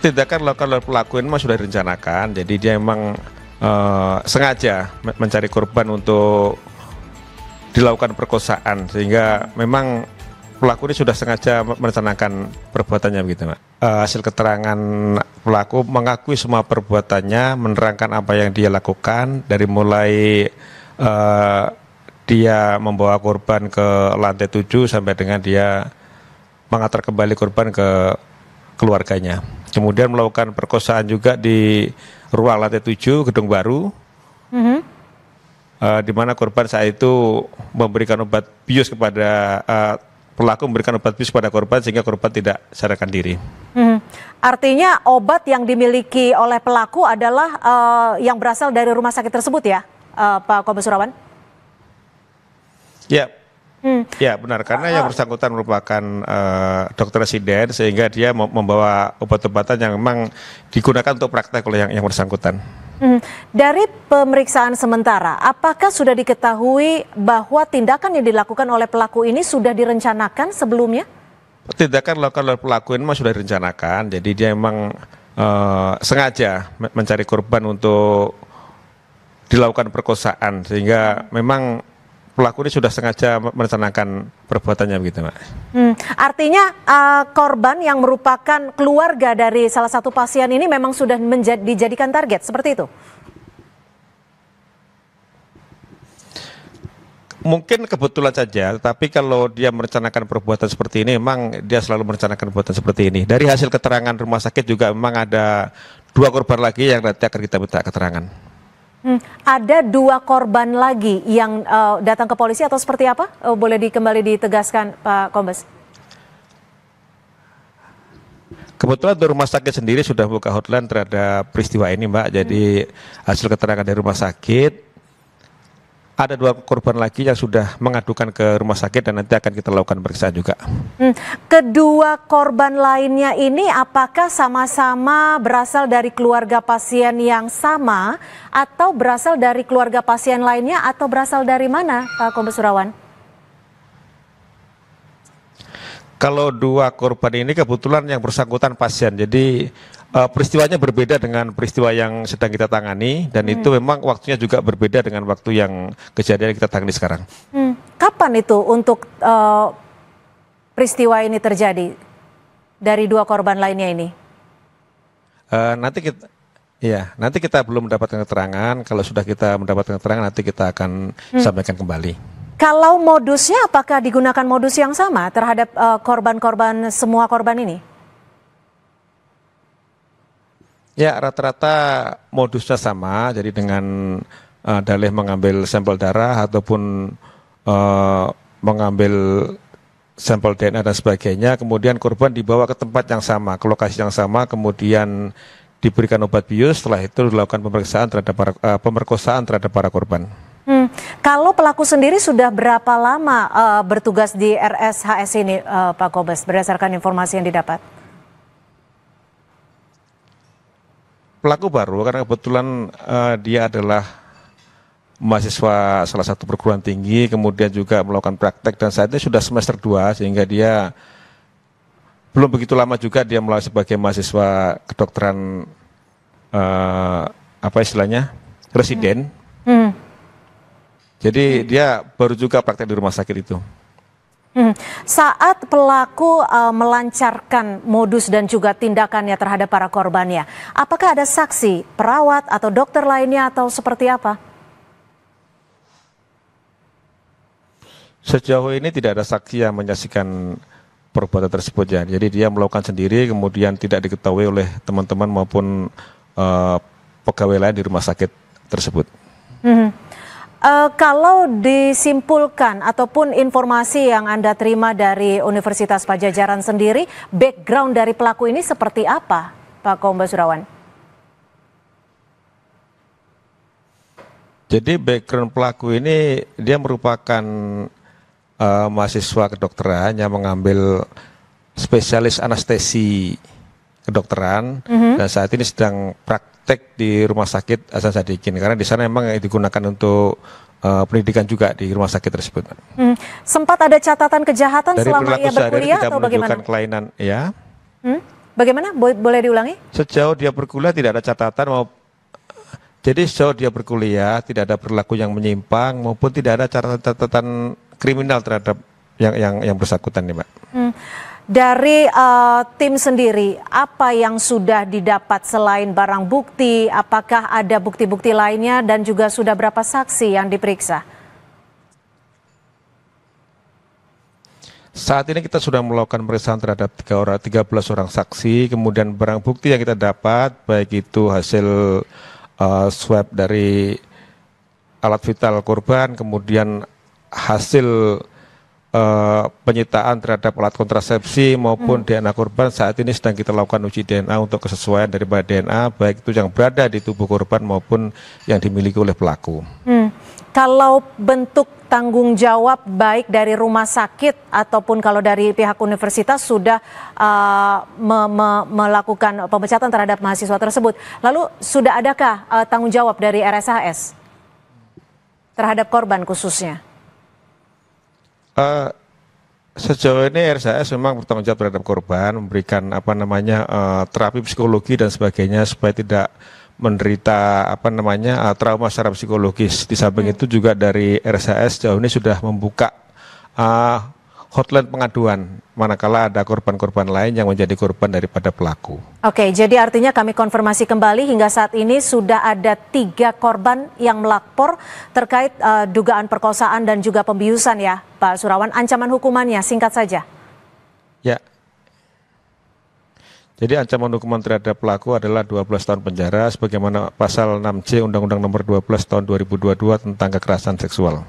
Tindakan dilakukan oleh pelaku ini memang sudah direncanakan, jadi dia memang sengaja mencari korban untuk dilakukan perkosaan, sehingga memang pelaku ini sudah sengaja merencanakan perbuatannya begitu, Pak. Hasil keterangan pelaku mengakui semua perbuatannya, menerangkan apa yang dia lakukan, dari mulai dia membawa korban ke lantai 7 sampai dengan dia mengantar kembali korban ke keluarganya. Kemudian melakukan perkosaan juga di ruang lantai 7 gedung baru, di mana korban saat itu memberikan obat bius kepada pelaku memberikan obat bius kepada korban sehingga korban tidak sadarkan diri. Artinya obat yang dimiliki oleh pelaku adalah yang berasal dari rumah sakit tersebut ya, Pak Kombes Surawan? Ya. Ya benar, karena yang bersangkutan merupakan dokter residen sehingga dia membawa obat-obatan yang memang digunakan untuk praktek oleh yang bersangkutan. Dari pemeriksaan sementara, apakah sudah diketahui bahwa tindakan yang dilakukan oleh pelaku ini sudah direncanakan sebelumnya? Tindakan dilakukan oleh pelaku ini memang sudah direncanakan, jadi dia memang sengaja mencari korban untuk dilakukan perkosaan, sehingga memang pelaku ini sudah sengaja merencanakan perbuatannya begitu, Pak. Artinya korban yang merupakan keluarga dari salah satu pasien ini memang sudah dijadikan target, seperti itu? Mungkin kebetulan saja, tapi kalau dia merencanakan perbuatan seperti ini, memang dia selalu merencanakan perbuatan seperti ini. Dari hasil keterangan rumah sakit juga memang ada 2 korban lagi yang nanti akan kita minta keterangan. Ada 2 korban lagi yang datang ke polisi atau seperti apa? Boleh kembali ditegaskan, Pak Kombes? Kebetulan dari rumah sakit sendiri sudah buka hotline terhadap peristiwa ini, Mbak. Jadi hasil keterangan dari rumah sakit, ada 2 korban lagi yang sudah mengadukan ke rumah sakit dan nanti akan kita lakukan pemeriksaan juga. Kedua korban lainnya ini apakah sama-sama berasal dari keluarga pasien yang sama atau berasal dari keluarga pasien lainnya atau berasal dari mana, Pak Kombes Surawan? Kalau 2 korban ini kebetulan yang bersangkutan pasien, jadi peristiwanya berbeda dengan peristiwa yang sedang kita tangani dan itu memang waktunya juga berbeda dengan waktu yang kejadian kita tangani sekarang. Kapan itu untuk peristiwa ini terjadi dari 2 korban lainnya ini? Nanti kita belum mendapatkan keterangan. Kalau sudah kita mendapatkan keterangan nanti kita akan sampaikan kembali. Kalau modusnya apakah digunakan modus yang sama terhadap korban-korban semua korban ini? Ya, rata-rata modusnya sama, jadi dengan dalih mengambil sampel darah ataupun mengambil sampel DNA dan sebagainya, kemudian korban dibawa ke tempat yang sama, ke lokasi yang sama, kemudian diberikan obat bius, setelah itu dilakukan pemeriksaan terhadap pemerkosaan terhadap para korban. Kalau pelaku sendiri sudah berapa lama bertugas di RSHS ini, Pak Kombes, berdasarkan informasi yang didapat? Pelaku baru karena kebetulan dia adalah mahasiswa salah satu perguruan tinggi, kemudian juga melakukan praktek dan saat ini sudah semester 2 sehingga dia belum begitu lama juga dia melalui sebagai mahasiswa kedokteran residen. Jadi dia baru juga praktek di rumah sakit itu. Saat pelaku melancarkan modus dan juga tindakannya terhadap para korbannya, apakah ada saksi, perawat atau dokter lainnya atau seperti apa? Sejauh ini tidak ada saksi yang menyaksikan perbuatan tersebut ya. Jadi dia melakukan sendiri kemudian tidak diketahui oleh teman-teman maupun pegawai lain di rumah sakit tersebut. Kalau disimpulkan ataupun informasi yang Anda terima dari Universitas Padjadjaran sendiri, background dari pelaku ini seperti apa, Pak Kombes Surawan? Jadi background pelaku ini dia merupakan mahasiswa kedokteran yang mengambil spesialis anestesi kedokteran dan saat ini sedang praktek di Rumah Sakit Hasan Sadikin karena di sana memang digunakan untuk pendidikan juga di rumah sakit tersebut. Sempat ada catatan kejahatan dari selama ia berkuliah atau bagaimana? Kelainan, ya. Bagaimana? Boleh diulangi? Sejauh dia berkuliah tidak ada catatan jadi sejauh dia berkuliah tidak ada perilaku yang menyimpang maupun tidak ada catatan kriminal terhadap yang bersangkutan nih, Mbak. Dari tim sendiri, apa yang sudah didapat selain barang bukti? Apakah ada bukti-bukti lainnya dan juga sudah berapa saksi yang diperiksa? Saat ini kita sudah melakukan pemeriksaan terhadap 13 orang saksi, kemudian barang bukti yang kita dapat, baik itu hasil swab dari alat vital korban, kemudian hasil penyitaan terhadap alat kontrasepsi maupun DNA korban, saat ini sedang kita lakukan uji DNA untuk kesesuaian daripada DNA, baik itu yang berada di tubuh korban maupun yang dimiliki oleh pelaku. Kalau bentuk tanggung jawab baik dari rumah sakit ataupun kalau dari pihak universitas sudah melakukan pemecatan terhadap mahasiswa tersebut. Lalu sudah adakah tanggung jawab dari RSHS terhadap korban khususnya? Sejauh ini RSHS memang bertanggung jawab terhadap korban, memberikan terapi psikologi dan sebagainya supaya tidak menderita trauma secara psikologis. Di samping itu juga dari RSHS sejauh ini sudah membuka hotline pengaduan manakala ada korban-korban lain yang menjadi korban daripada pelaku. Oke, jadi artinya kami konfirmasi kembali hingga saat ini sudah ada 3 korban yang melapor terkait dugaan perkosaan dan juga pembiusan ya Pak Surawan. Ancaman hukumannya singkat saja. Ya. Jadi ancaman hukuman terhadap pelaku adalah 12 tahun penjara sebagaimana pasal 6C Undang-Undang Nomor 12 Tahun 2022 tentang kekerasan seksual.